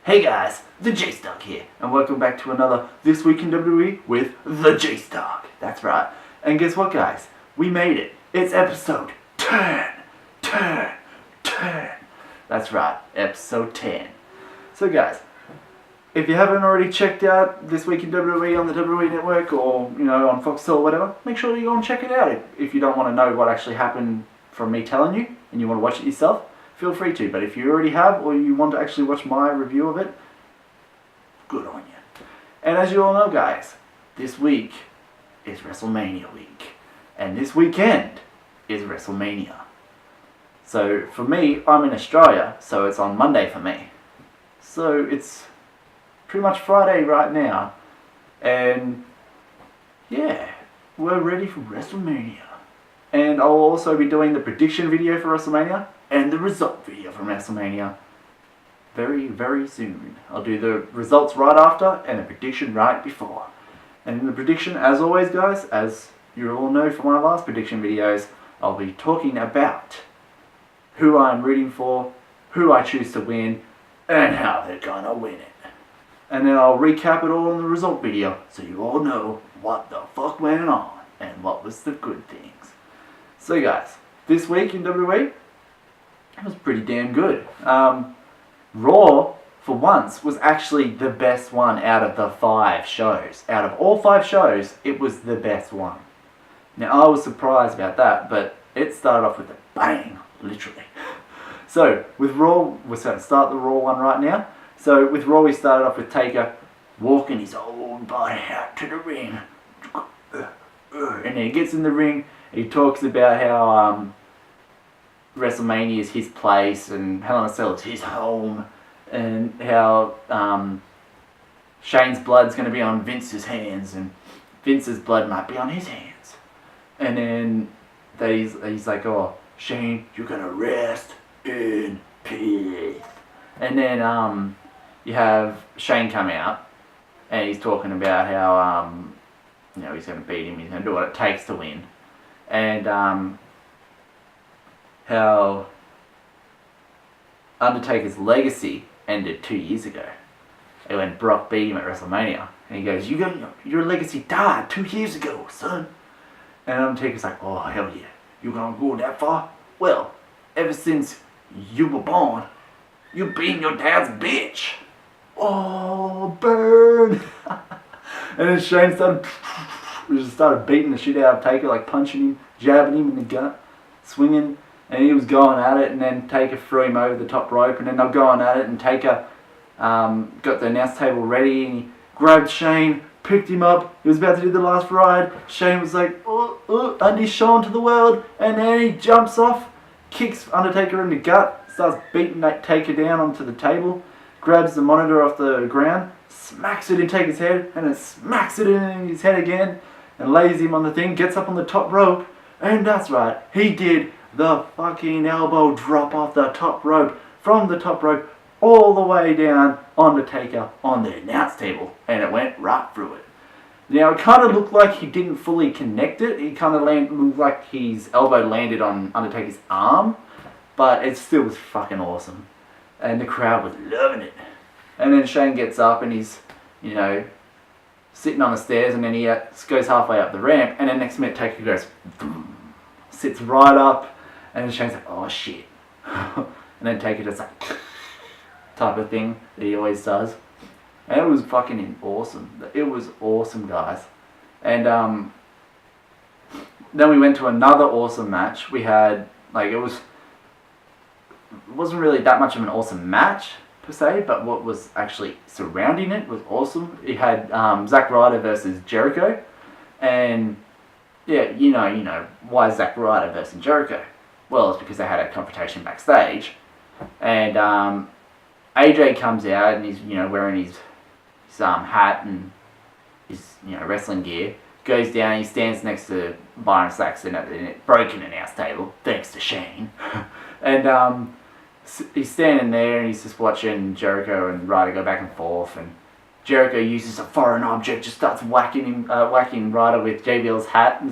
Hey guys, TheJaseDawg here, and welcome back to another This Week in WWE with TheJaseDawg. That's right. And guess what, guys? We made it. It's episode 10. That's right, episode 10. So guys, if you haven't already checked out This Week in WWE on the WWE Network or, on Foxtel or whatever, make sure you go and check it out. If you don't want to know what actually happened from me telling you, and you want to watch it yourself, feel free to. But if you already have, or you want to actually watch my review of it, good on you. And as you all know, guys, this week is WrestleMania week. And this weekend is WrestleMania. So for me, I'm in Australia, so it's on Monday for me. So it's pretty much Friday right now. And yeah, we're ready for WrestleMania. And I'll also be doing the prediction video for WrestleMania and the result video from WrestleMania very, very soon. I'll do the results right after and the prediction right before. And in the prediction, as always, guys, as you all know from my last prediction videos, I'll be talking about who I'm rooting for, who I choose to win, and how they're gonna win it. And then I'll recap it all in the result video so you all know what the fuck went on and what was the good things. So guys, this week in WWE, it was pretty damn good. Raw, for once, was actually the best one out of the 5 shows. Out of all 5 shows, it was the best one. Now, I was surprised about that, but it started off with a bang, literally. So, with Raw, we're going to start the Raw one right now. So, with Raw, we started off with Taker walking his old body out to the ring. And then he gets in the ring, he talks about how WrestleMania is his place and Hell in a Cell is his home, and how Shane's blood's going to be on Vince's hands and Vince's blood might be on his hands. And then he's like, oh, Shane, you're going to rest in peace. And then you have Shane come out and he's talking about how he's going to beat him, he's going to do what it takes to win. And how Undertaker's legacy ended 2 years ago. When Brock beat him at WrestleMania. And he goes, your legacy died 2 years ago, son. And Undertaker's like, oh, hell yeah. You gonna go that far? Well, ever since you were born, you've been your dad's bitch. Oh, burn. And then Shane started beating the shit out of Taker, like punching him, jabbing him in the gut, swinging. And he was going at it, and then Taker threw him over the top rope, and then they're going at it, and Taker got the announce table ready, and he grabbed Shane, picked him up, he was about to do the last ride. Shane was like, Undy's shown to the world, and then he jumps off, kicks Undertaker in the gut, starts beating that Taker down onto the table, grabs the monitor off the ground, smacks it in Taker's head, and then smacks it in his head again, and lays him on the thing, gets up on the top rope, and that's right, he did the fucking elbow drop off the top rope, from the top rope all the way down on the Taker on the announce table, and it went right through it. Now it kind of looked like he didn't fully connect it. He kind of looked like his elbow landed on Undertaker's arm, but it still was fucking awesome, and the crowd was loving it. And then Shane gets up and he's, sitting on the stairs, and then he goes halfway up the ramp, and then next minute Taker goes, boom, sits right up. And then Shane's like, oh shit. And then Taker just like, type of thing that he always does. And it was fucking awesome. It was awesome, guys. And then we went to another awesome match. We had, it wasn't really that much of an awesome match, per se, but what was actually surrounding it was awesome. It had Zack Ryder versus Jericho. And, yeah, you know, why Zack Ryder versus Jericho? Well, it's because they had a confrontation backstage, and AJ comes out and he's wearing his hat and his wrestling gear. Goes down, he stands next to Byron Saxton at the broken announce table, thanks to Shane. And he's standing there and he's just watching Jericho and Ryder go back and forth. And Jericho uses a foreign object, just starts whacking Ryder with JBL's hat,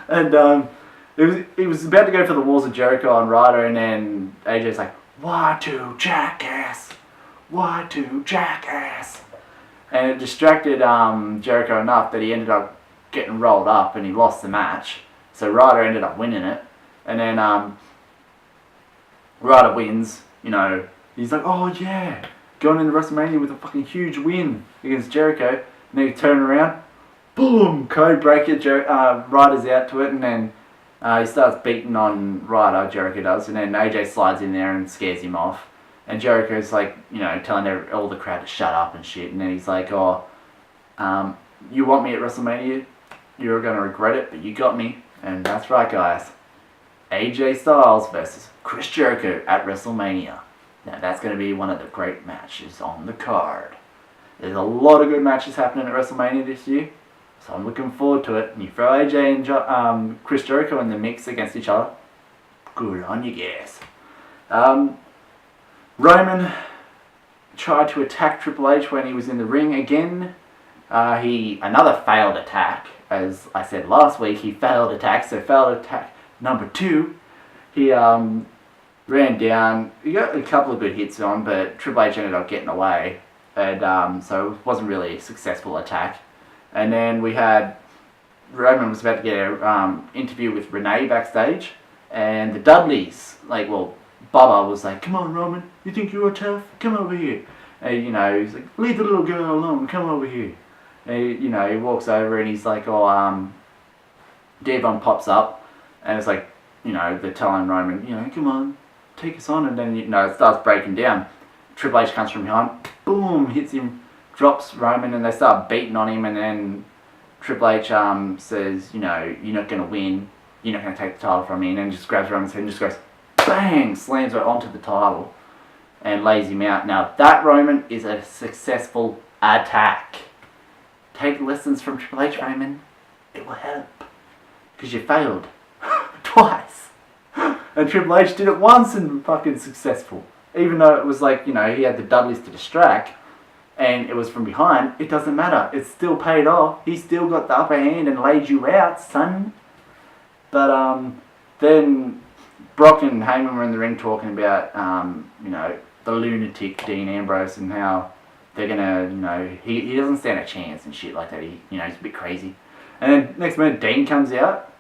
and He was about to go for the walls of Jericho on Ryder, and then AJ's like, "1, 2, jackass!" Y2 jackass. And it distracted Jericho enough that he ended up getting rolled up and he lost the match. So Ryder ended up winning it. And then Ryder wins, you know, he's like, oh yeah, going into WrestleMania with a fucking huge win against Jericho. And then he turn around, boom, code breaker, Ryder's out to it, and then he starts beating on Ryder, Jericho does, and then AJ slides in there and scares him off. And Jericho's like, you know, telling all the crowd to shut up and shit, and then he's like, oh, you want me at WrestleMania? You're going to regret it, but you got me. And that's right, guys. AJ Styles versus Chris Jericho at WrestleMania. Now that's going to be one of the great matches on the card. There's a lot of good matches happening at WrestleMania this year, so I'm looking forward to it. And you throw AJ and Chris Jericho in the mix against each other, good on you guys. Roman tried to attack Triple H when he was in the ring again. Another failed attack. As I said last week, he failed attack, so failed attack number 2. He ran down, he got a couple of good hits on, but Triple H ended up getting away, and so it wasn't really a successful attack. And then we had, Roman was about to get an interview with Renee backstage, and the Dudleys, like, well, Bubba was like, come on Roman, you think you're tough? Come over here. And, you know, he's like, leave the little girl alone, come over here. And, you know, he walks over and he's like, oh, Devon pops up, and it's like, you know, they're telling Roman, you know, come on, take us on, and then, you know, it starts breaking down. Triple H comes from behind, boom, hits him, drops Roman, and they start beating on him, and then Triple H says, you know, you're not going to win, you're not going to take the title from me, and then just grabs Roman's head and just goes, bang, slams it onto the title, and lays him out. Now, that, Roman, is a successful attack. Take lessons from Triple H, Roman. It will help. Because you failed. Twice. And Triple H did it once and fucking successful. Even though it was like, you know, he had the Dudleys to distract, and it was from behind, it doesn't matter. It's still paid off. He still got the upper hand and laid you out, son. But then Brock and Heyman were in the ring talking about, you know, the lunatic Dean Ambrose and how they're gonna, you know, he doesn't stand a chance and shit like that. He, you know, he's a bit crazy. And then next minute, Dean comes out,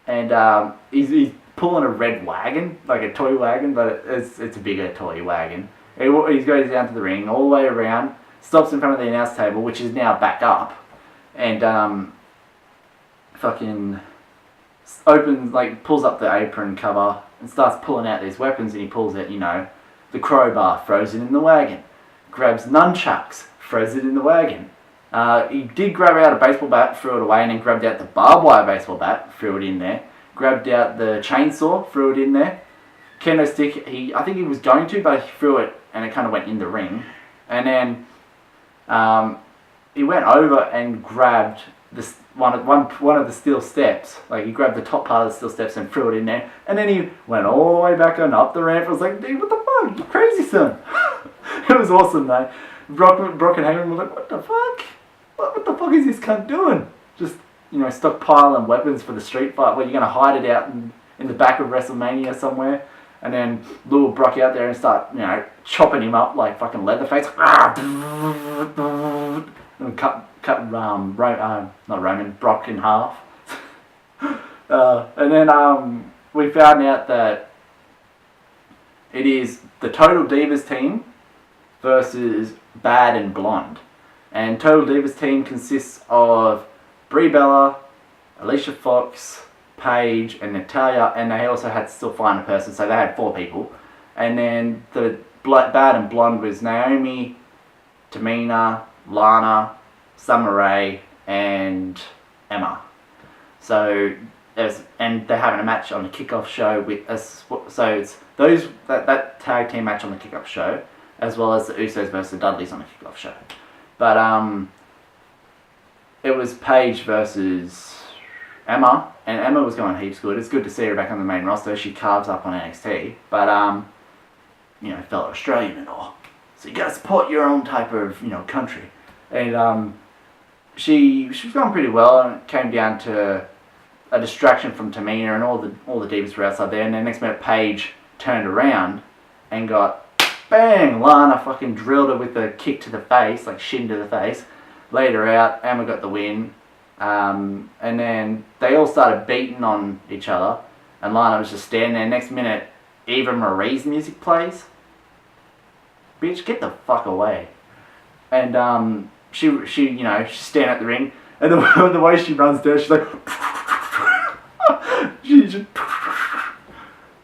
and he's pulling a red wagon, like a toy wagon, but it's a bigger toy wagon. He goes down to the ring, all the way around, stops in front of the announce table, which is now back up, and fucking opens, like, pulls up the apron cover and starts pulling out these weapons, and he pulls out, you know, the crowbar, throws it in the wagon, grabs nunchucks, throws it in the wagon. He did grab out a baseball bat, threw it away, and then grabbed out the barbed wire baseball bat, threw it in there. Grabbed out the chainsaw, threw it in there. Kendo stick, I think he was going to, but he threw it and it kind of went in the ring. And then he went over and grabbed this one of the steel steps. Like, he grabbed the top part of the steel steps and threw it in there. And then he went all the way back on up the ramp. I was like, dude, what the fuck? You crazy, son. It was awesome, though. Brock and Heyman were like, what the fuck? What the fuck is this cunt doing? Just, you know, stockpiling weapons for the street fight. Where you're going to hide it out in the back of WrestleMania somewhere. And then lure Brock out there and start, you know, chopping him up like fucking Leatherface. And cut not Roman, Brock in half. And then we found out that it is the Total Divas team versus Bad and Blonde. And Total Divas team consists of Brie Bella, Alicia Fox, Paige, and Natalia, and they also had to still find a person, so they had 4 people. And then the Bad and Blonde was Naomi, Tamina, Lana, Summer Rae, and Emma. So and they're having a match on the kickoff show with us. So it's that tag team match on the kickoff show, as well as the Usos versus the Dudleys on the kickoff show. But it was Paige versus Emma, and Emma was going heaps good. It's good to see her back on the main roster. She carves up on NXT, but you know, fellow Australian and all. So you gotta support your own type of, you know, country. And she was going pretty well, and it came down to a distraction from Tamina, and all the divas were outside there. And then next minute, Paige turned around and got bang, Lana fucking drilled her with a kick to the face, like shin to the face. Laid her out. Emma got the win. And then they all started beating on each other. And Lana was just standing there. Next minute, Eva Marie's music plays. Bitch, get the fuck away. And she you know, she's standing at the ring. And the way she runs down, she's like... she just...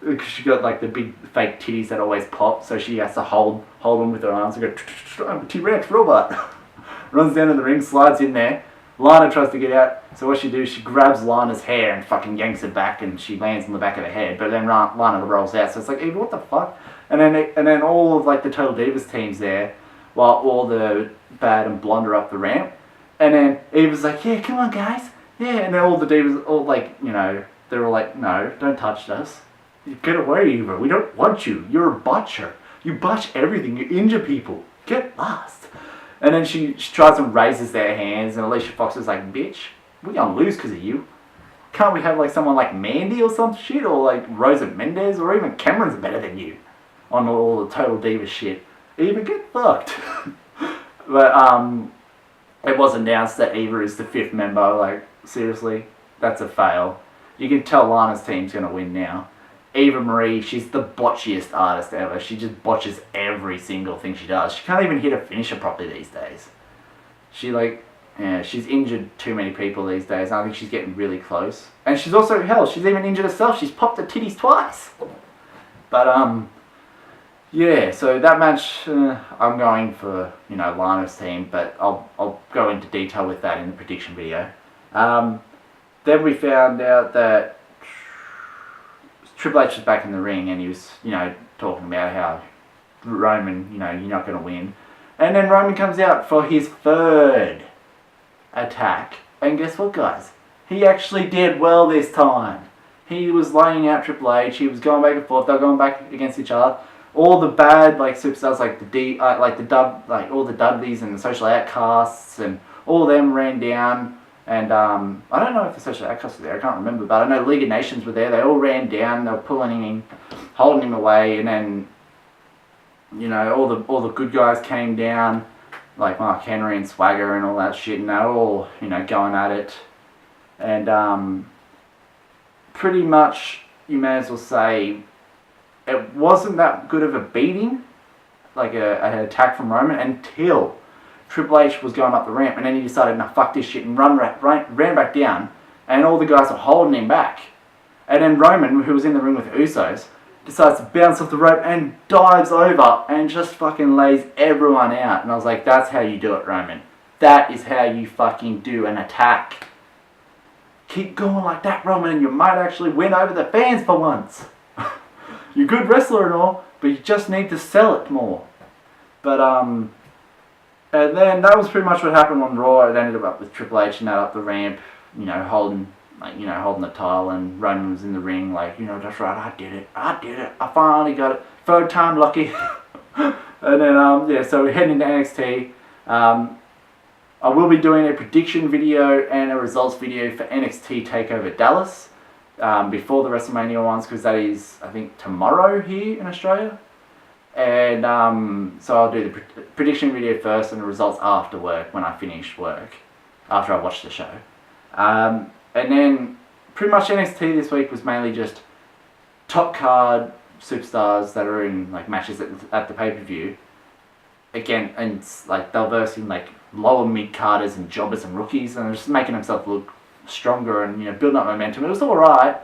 Because she got like the big fake titties that always pop. So she has to hold them with her arms and go... I'm a T-Rex robot. Runs down to the ring, slides in there. Lana tries to get out, so what she does, she grabs Lana's hair and fucking yanks it back, and she lands on the back of her head. But then Lana rolls out, so it's like, Eva, what the fuck? And then all of like the Total Divas teams there, while all the B.A.D and Blonde are up the ramp. And then Eva's like, yeah, come on guys, yeah. And then all the divas, all like, you know, they're all like, no, don't touch us. Get away, Eva. We don't want you. You're a botcher. You botch everything. You injure people. Get lost. And then she tries and raises their hands, and Alicia Fox is like, bitch, we're gonna lose because of you. Can't we have like someone like Mandy or some shit, or like Rosa Mendez, or even Cameron's better than you on all the Total Diva shit. Eva, get fucked. But it was announced that Eva is the 5th member. Like, seriously, that's a fail. You can tell Lana's team's gonna win now. Eva Marie, she's the botchiest artist ever. She just botches every single thing she does. She can't even hit a finisher properly these days. She like, yeah, she's injured too many people these days. I think she's getting really close. And she's also, hell, she's even injured herself. She's popped her titties twice. But yeah, so that match, I'm going for, you know, Lana's team, but I'll go into detail with that in the prediction video. Then we found out that Triple H was back in the ring, and he was, you know, talking about how Roman, you know, you're not going to win. And then Roman comes out for his 3rd attack. And guess what, guys? He actually did well this time. He was laying out Triple H. He was going back and forth. They were going back against each other. All the bad, like, superstars, like all the Dudleys and the Social Outcasts, and all of them ran down. And I don't know if the Social Outcasts were there, I can't remember, but I know League of Nations were there. They all ran down, they were pulling him in, holding him away, and then, you know, all the good guys came down, like Mark Henry and Swagger and all that shit, and they were all, you know, going at it. And pretty much, you may as well say, it wasn't that good of a beating, like an attack from Roman, until Triple H was going up the ramp, and then he decided, nah, fuck this shit, and ran back down, and all the guys were holding him back. And then Roman, who was in the ring with the Usos, decides to bounce off the rope and dives over and just fucking lays everyone out. And I was like, that's how you do it, Roman. That is how you fucking do an attack. Keep going like that, Roman, and you might actually win over the fans for once. You're a good wrestler and all, but you just need to sell it more. But, and then that was pretty much what happened on Raw. It ended up with Triple H and that up the ramp, you know, holding the title, and Roman was in the ring like, you know, that's right, I did it, I finally got it, 3rd time lucky. And then, yeah, so we're heading into NXT. I will be doing a prediction video and a results video for NXT TakeOver Dallas before the WrestleMania ones, because that is, I think, tomorrow here in Australia. And so I'll do the prediction video first and the results after work, when I finish work, after I watch the show. And then pretty much NXT this week was mainly just top card superstars that are in like matches at the pay-per-view. Again, and like they're versing like lower mid-carders and jobbers and rookies, and they're just making themselves look stronger and, you know, building up momentum. It was alright,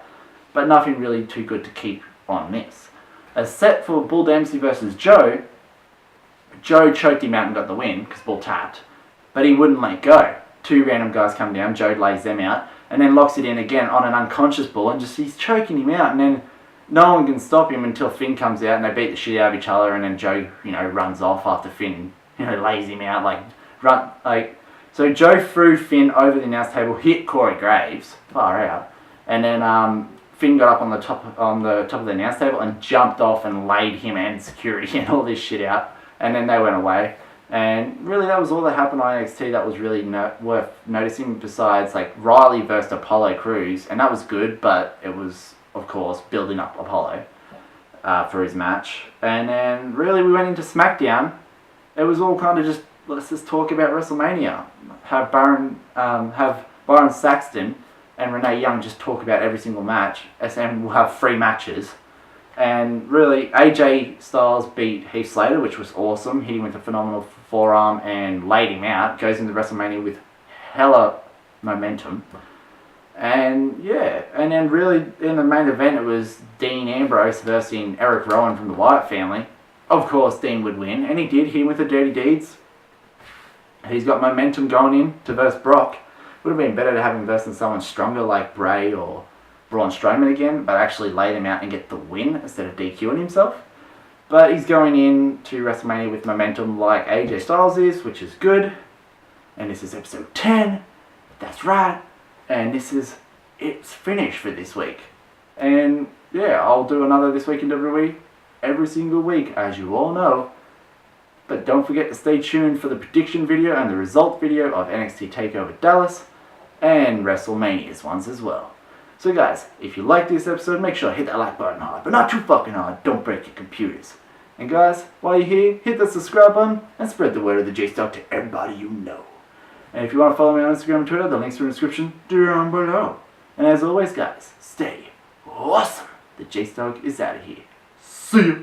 but nothing really too good to keep on this. A set for Bull Dempsey versus Joe. Joe choked him out and got the win because Bull tapped, but he wouldn't let go. 2 random guys come down, Joe lays them out, and then locks it in again on an unconscious Bull, and just he's choking him out, and then no one can stop him until Finn comes out, and they beat the shit out of each other, and then Joe, you know, runs off after Finn, you know, lays him out, so Joe threw Finn over the announce table, hit Corey Graves, far out, and then Finn got up on the top of the announce table and jumped off and laid him and security and all this shit out, and then they went away. And really, that was all that happened on NXT that was really worth noticing, besides like Riley versus Apollo Crews, and that was good, but it was, of course, building up Apollo. for his match. And then really we went into SmackDown. It was all kind of just, let's just talk about WrestleMania. Have Byron Saxton and Renee Young just talk about every single match. And we'll have 3 matches. And really, AJ Styles beat Heath Slater, which was awesome. Hit him with a phenomenal forearm and laid him out. Goes into WrestleMania with hella momentum. And yeah, and then really in the main event it was Dean Ambrose versus Eric Rowan from the Wyatt family. Of course Dean would win, and he did. Hit him with the Dirty Deeds. He's got momentum going in to verse Brock. Would have been better to have him versus someone stronger like Bray or Braun Strowman again, but actually lay them out and get the win instead of DQing himself. But he's going in to WrestleMania with momentum like AJ Styles is, which is good. And this is episode 10. That's right. And this is its finish for this week. And yeah, I'll do another This Week in WWE every single week, as you all know. But don't forget to stay tuned for the prediction video and the result video of NXT TakeOver Dallas and WrestleMania's ones as well. So guys, if you like this episode, make sure to hit that like button hard, but not too fucking hard. Don't break your computers. And guys, while you're here, hit the subscribe button and spread the word of the TheJaseDawg to everybody you know. And if you want to follow me on Instagram and Twitter, the links are in the description down below. And as always guys, stay awesome. The TheJaseDawg is out of here. See ya.